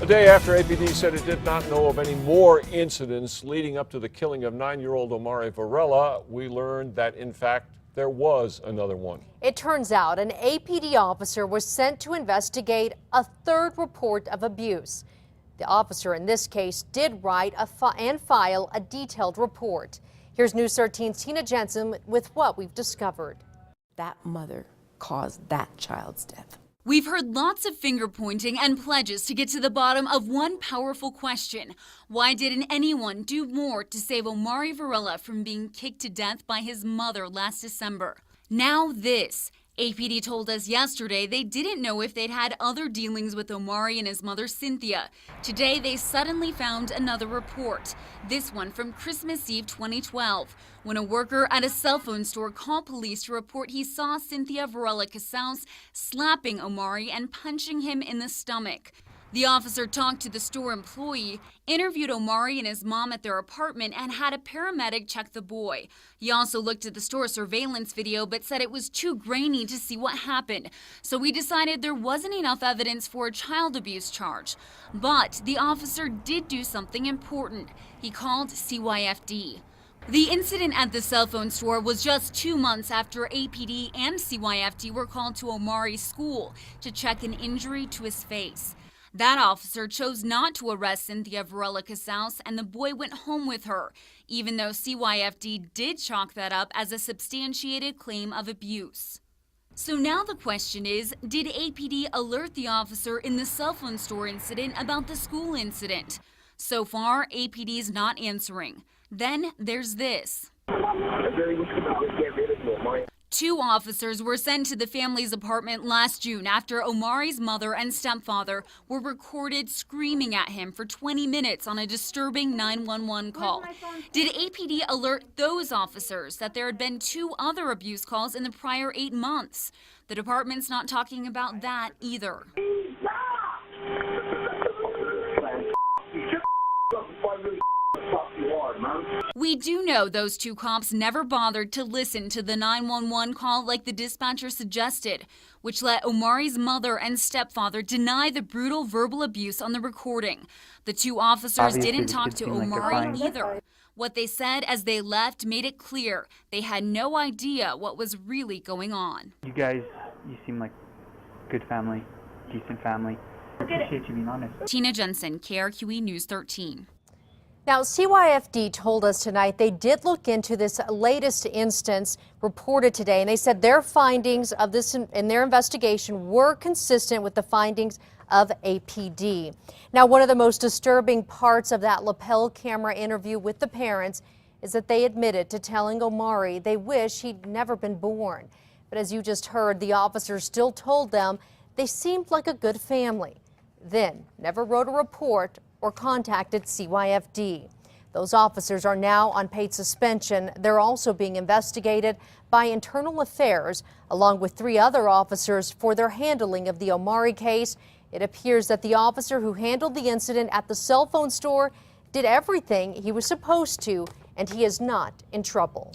A day after APD said it did not know of any more incidents leading up to the killing of 9-year-old Omaree Varela, we learned that, in fact, there was another one. It turns out an APD officer was sent to investigate a third report of abuse. The officer in this case did write and file a detailed report. Here's News 13's Tina Jensen with what we've discovered. That mother caused that child's death. We've heard lots of finger pointing and pledges to get to the bottom of one powerful question. Why didn't anyone do more to save Omaree Varela from being kicked to death by his mother last December? Now this. APD told us yesterday they didn't know if they'd had other dealings with Omaree and his mother Cynthia. Today they suddenly found another report, this one from Christmas Eve 2012, when a worker at a cell phone store called police to report he saw Cynthia Varela Casals slapping Omaree and punching him in the stomach. The officer talked to the store employee, interviewed Omaree and his mom at their apartment, and had a paramedic check the boy. He also looked at the store surveillance video but said it was too grainy to see what happened. So we decided there wasn't enough evidence for a child abuse charge. But the officer did do something important. He called CYFD. The incident at the cell phone store was just 2 months after APD and CYFD were called to Omaree's school to check an injury to his face. That officer chose not to arrest Cynthia Varela Casals, and the boy went home with her, even though CYFD did chalk that up as a substantiated claim of abuse. So now the question is, did APD alert the officer in the cell phone store incident about the school incident? So far, APD is not answering. Then there's this. 2 officers were sent to the family's apartment last June after Omaree's mother and stepfather were recorded screaming at him for 20 minutes on a disturbing 911 call. Did APD alert those officers that there had been 2 other abuse calls in the prior 8 months? The department's not talking about that either. We do know those 2 cops never bothered to listen to the 911 call like the dispatcher suggested, which let Omaree's mother and stepfather deny the brutal verbal abuse on the recording. The 2 officers didn't talk to Omaree either. What they said as they left made it clear they had no idea what was really going on. You guys, you seem like good family, decent family. I appreciate you being honest. Tina Jensen, KRQE News 13. Now, CYFD told us tonight they did look into this latest instance reported today, and they said their findings of this in their investigation were consistent with the findings of APD. Now, one of the most disturbing parts of that lapel camera interview with the parents is that they admitted to telling Omaree they wish he'd never been born. But as you just heard, the officers still told them they seemed like a good family, then never wrote a report or contacted CYFD. Those officers are now on paid suspension. They're also being investigated by Internal Affairs, along with 3 other officers for their handling of the Omaree case. It appears that the officer who handled the incident at the cell phone store did everything he was supposed to, and he is not in trouble.